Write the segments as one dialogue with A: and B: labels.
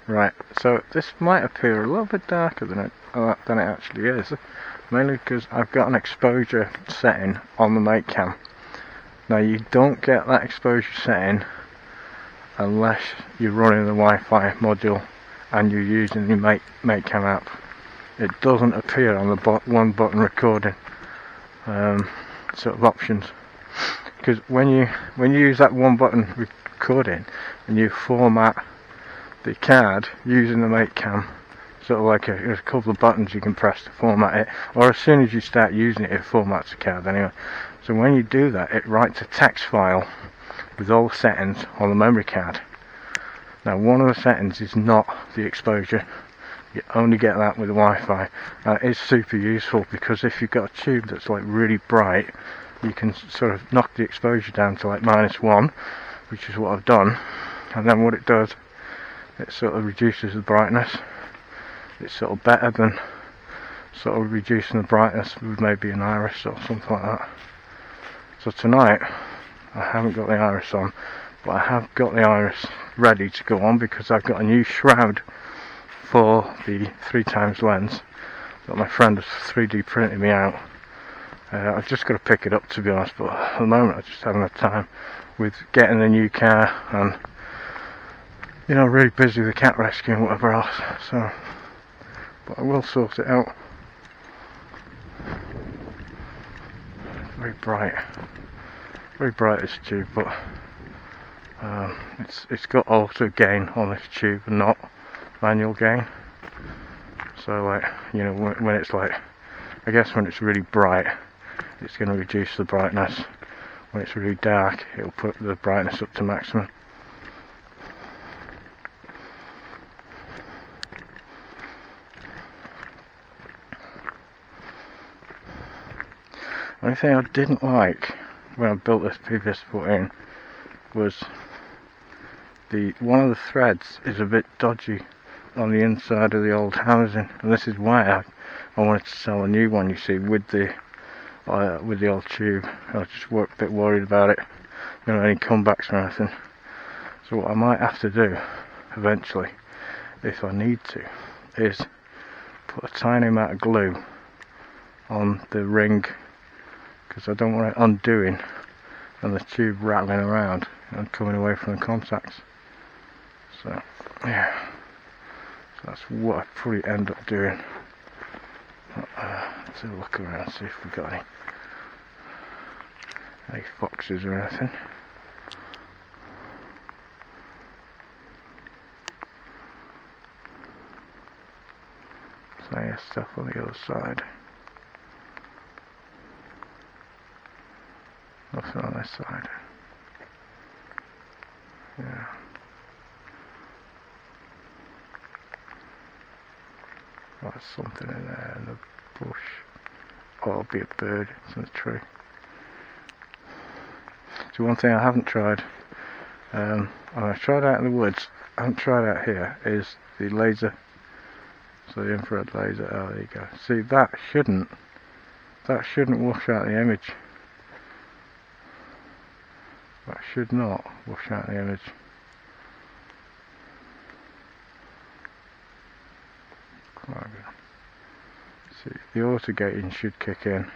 A: Right, so this might appear a little bit darker than it actually is, mainly because I've got an exposure setting on the Matecam. Now you don't get that exposure setting unless you're running the Wi-Fi module and you're using the Matecam app. It doesn't appear on the one button recording sort of options, because when you use that one button recording and you format the card using the Matecam, sort of like a couple of buttons you can press to format it, or as soon as you start using it, it formats the card anyway. So when you do that, it writes a text file with all the settings on the memory card. Now one of the settings is not the exposure. You only get that with the Wi-Fi. It is super useful because if you've got a tube that's like really bright, you can sort of knock the exposure down to like -1, which is what I've done, and then what it does, it sort of reduces the brightness. It's sort of better than sort of reducing the brightness with maybe an iris or something like that. So tonight I haven't got the iris on, but I have got the iris ready to go on because I've got a new shroud for the 3x lens that my friend has 3D printed me out. I've just got to pick it up, to be honest, but at the moment I just haven't had time with getting a new car and, you know, really busy with the cat rescue and whatever else. So, but I will sort it out. Very bright this tube, but it's got auto gain on this tube and not manual gain. So like, you know, when it's like, I guess when it's really bright, it's going to reduce the brightness. When it's really dark, it'll put the brightness up to maximum. The only thing I didn't like when I built this previous footing was one of the threads is a bit dodgy on the inside of the old housing, and this is why I wanted to sell a new one, you see, with the old tube. I was just a bit worried about it, you know, any comebacks or anything. So what I might have to do eventually, if I need to, is put a tiny amount of glue on the ring, because I don't want it undoing and the tube rattling around and coming away from the contacts. So yeah, so that's what I probably end up doing. Let's have a look around, see if we've got any foxes or anything. So yeah, stuff on the other side. Nothing on this side. Yeah. Oh, there's something in there in the bush. Oh, it'll be a bird. It's in the tree. So one thing I haven't tried, I've tried out in the woods, I haven't tried out here, is the laser. So the infrared laser. Oh, there you go. See, that shouldn't wash out the image. That should not wash out the image. Quite good. See, the auto gating should kick in,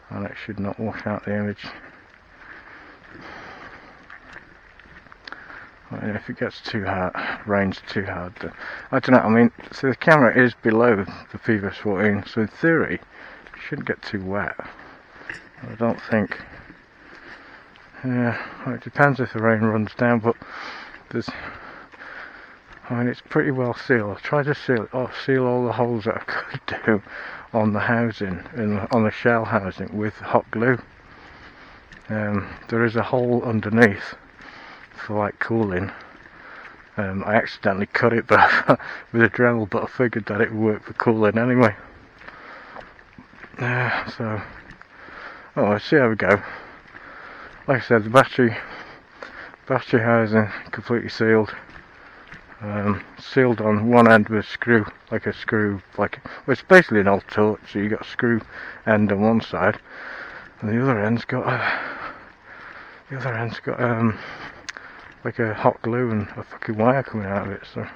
A: and it should not wash out the image. And if it gets too hard, rains too hard, I don't know. I mean, so the camera is below the previous 14, so in theory, it shouldn't get too wet. I don't think. Yeah, well, it depends if the rain runs down, but I mean, it's pretty well sealed. I've tried to seal all the holes that I could do on the housing, on the shell housing, with hot glue. There is a hole underneath for like cooling. I accidentally cut it but with a Dremel, but I figured that it would work for cooling anyway. So, let's see how we go. Like I said, the battery housing completely sealed. Sealed on one end with a screw, well, it's basically an old torch, so you got a screw end on one side, and the other end's got like a hot glue and a fucking wire coming out of it. So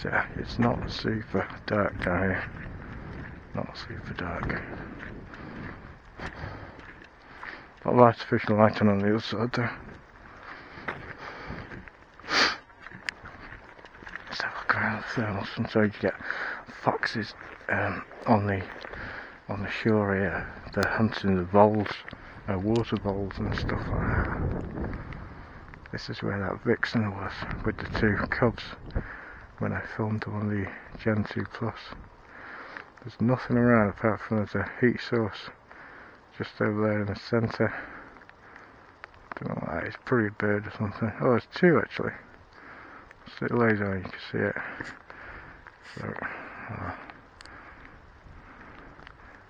A: Yeah, it's not super dark down here. Not super dark. Got artificial lighting on the other side though. Let's have a look around the thermal. Sometimes you get foxes on the shore here. They're hunting the voles, water voles and stuff like that. This is where that vixen was with the 2 cubs when I filmed on the Gen 2 Plus. There's nothing around apart from there's a heat source just over there in the centre. Don't know what that is, probably a bird or something. Oh, there's 2 actually. Stick the laser on, you can see it. So,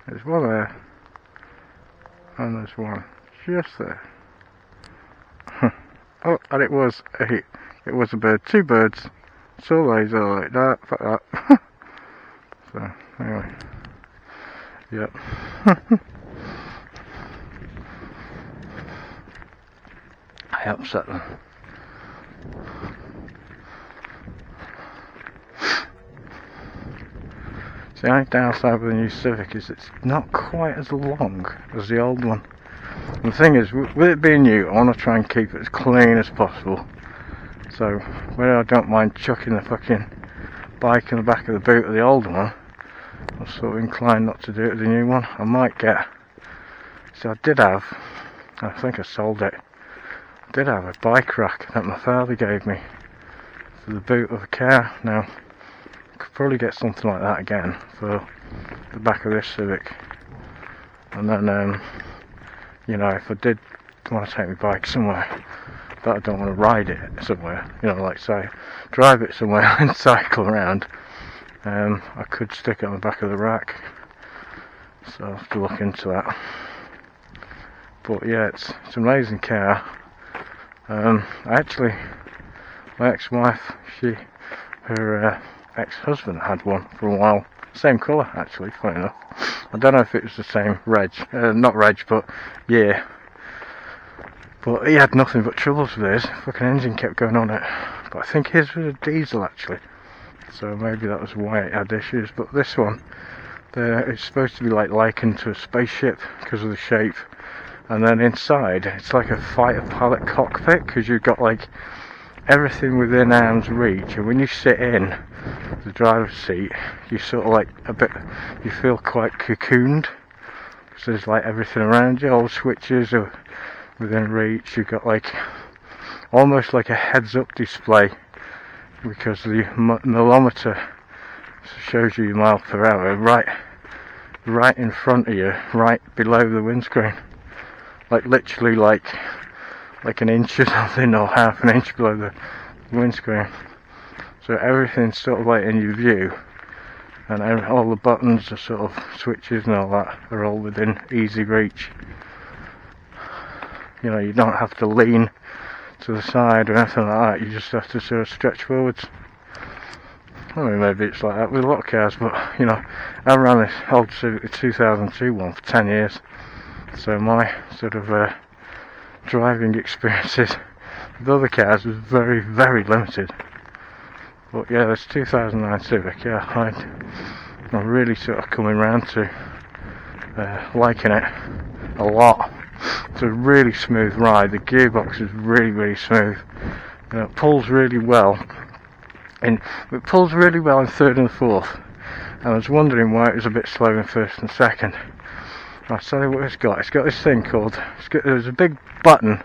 A: there's one there, and there's one just there. Oh, and it was a heat. It was a bird. 2 birds. Saw laser like that. Fuck that. So anyway, yep. I upset them. The only downside with the new Civic is it's not quite as long as the old one. And the thing is, with it being new, I want to try and keep it as clean as possible. So, where I don't mind chucking the fucking bike in the back of the boot of the old one, I'm sort of inclined not to do it with the new one. I might get... So I did have, I think I sold it, I did have a bike rack that my father gave me for the boot of a car. Now, I could probably get something like that again for the back of this Civic. And then, you know, if I did want to take my bike somewhere, but I don't want to ride it somewhere, you know, like say, drive it somewhere and cycle around, I could stick it on the back of the rack. So I'll have to look into that. But yeah, it's an amazing car. Actually, my ex-wife, her ex-husband had one for a while. Same colour, actually, funny enough. I don't know if it was the same reg, not reg, but year. But he had nothing but troubles with his. Fucking engine kept going on it. But I think his was a diesel, actually. So maybe that was why it had issues. But this one, it's supposed to be like likened to a spaceship because of the shape. And then inside, it's like a fighter pilot cockpit because you've got like everything within arm's reach. And when you sit in the driver's seat, you sort of like you feel quite cocooned. Because there's like everything around you, all switches are within reach. You've got like almost like a heads-up display because the millimeter shows you your mile per hour right in front of you, right below the windscreen, like literally like an inch or something, or half an inch below the windscreen. So everything's sort of like in your view, and all the buttons are sort of switches and all that are all within easy reach. You know, you don't have to lean to the side or anything like that, you just have to sort of stretch forwards. I mean, maybe it's like that with a lot of cars, but you know, I ran this old Civic 2002 one for 10 years, so my sort of driving experiences with other cars was very, very limited. But yeah, this 2009 Civic, yeah, I'm really sort of coming round to liking it a lot. It's a really smooth ride. The gearbox is really, really smooth. You know, it pulls really well. And it pulls really well in third and fourth. And I was wondering why it was a bit slow in first and second. I'll tell you what it's got. It's got this thing called, there's a big button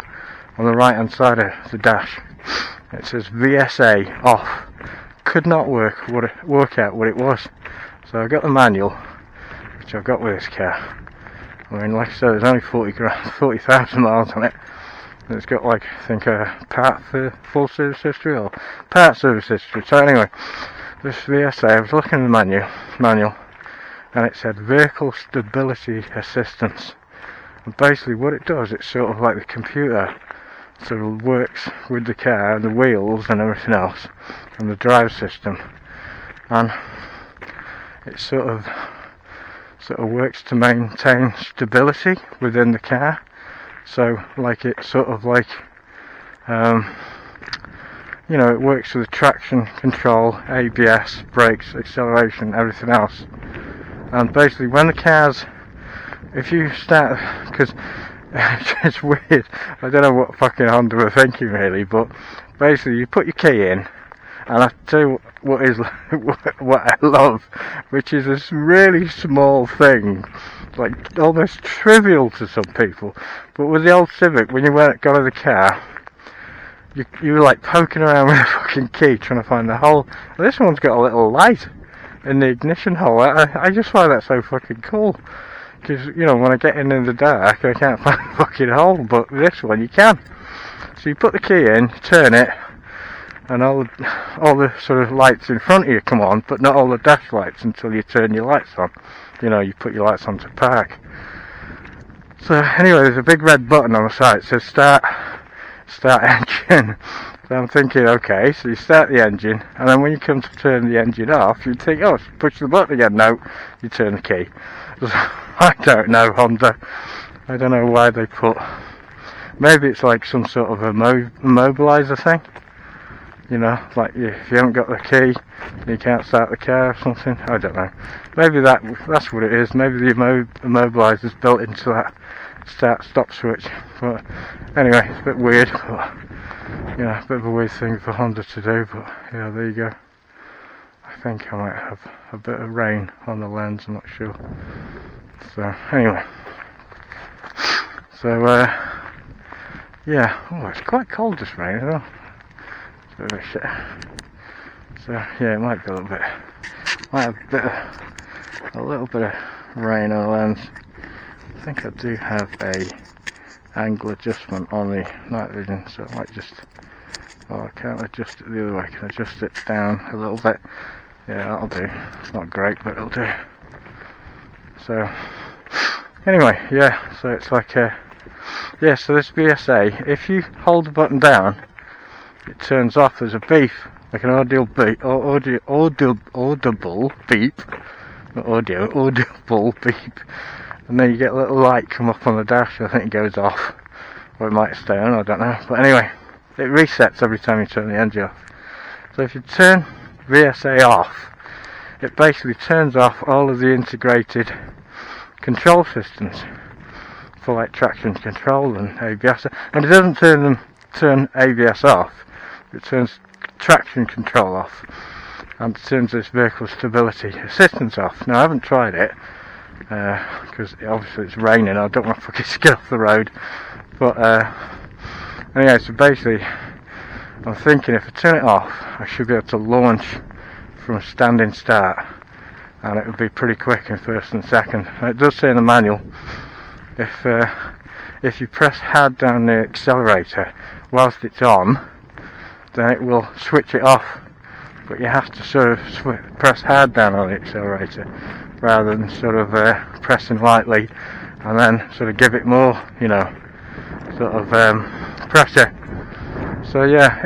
A: on the right hand side of the dash. It says VSA off. Could not work out what it was. So I got the manual, which I've got with this car. I mean, like I said, there's only 40,000 miles on it. And it's got like, I think, a part for full service history or part service history. So anyway, this VSA, I was looking at the manual, and it said Vehicle Stability Assistance. And basically what it does, it's sort of like the computer sort of works with the car and the wheels and everything else, and the drive system, and it sort of works to maintain stability within the car. So like it's sort of like you know, it works with the traction control, ABS, brakes, acceleration, everything else. And basically when the car's, if you start, because it's weird, I don't know what fucking Honda were thinking really, but basically you put your key in, and I tell you what is what I love, which is this really small thing, like almost trivial to some people, but with the old Civic, when you got out of the car, you were like poking around with a fucking key trying to find the hole. This one's got a little light in the ignition hole. I just find that so fucking cool, because you know, when I get in the dark I can't find the fucking hole, but this one you can. So you put the key in, you turn it, and all the sort of lights in front of you come on, but not all the dash lights until you turn your lights on. You know, you put your lights on to park. So anyway, there's a big red button on the side. It says start engine. So I'm thinking, okay, so you start the engine, and then when you come to turn the engine off, you think, oh, push the button again. No, you turn the key. So, I don't know, Honda. I don't know why they put, maybe it's like some sort of a immobilizer thing. You know, like if you haven't got the key, you can't start the car or something. I don't know. Maybe that's what it is. Maybe the immobilizer's built into that start-stop switch. But anyway, it's a bit weird. But, you know, a bit of a weird thing for Honda to do. But yeah, there you go. I think I might have a bit of rain on the lens. I'm not sure. So anyway, so yeah. Oh, it's quite cold this rain, isn't it? Bit of a shit. So yeah, it might be a little bit, might have a little bit of rain on the lens. I think I do have a angle adjustment on the night vision, so I might just, oh, I can't adjust it the other way. I can adjust it down a little bit. Yeah, that'll do. It's not great, but it'll do. So anyway, yeah, so it's like yeah, so this VSA, if you hold the button down, it turns off. There's a beep, like an audible beep, audible beep, and then you get a little light come up on the dash. I think it goes off, or it might stay on, I don't know. But anyway, it resets every time you turn the engine off. So if you turn VSA off, it basically turns off all of the integrated control systems for like traction control and ABS, and it doesn't turn ABS off. It turns traction control off, and it turns this vehicle stability assistance off. Now I haven't tried it because obviously it's raining. I don't want to fucking skid off the road. But anyway, so basically I'm thinking if I turn it off, I should be able to launch from a standing start, and it would be pretty quick in first and second. And it does say in the manual, if you press hard down the accelerator whilst it's on, then it will switch it off, but you have to sort of press hard down on the accelerator rather than sort of pressing lightly and then sort of give it more, you know, sort of pressure. So yeah,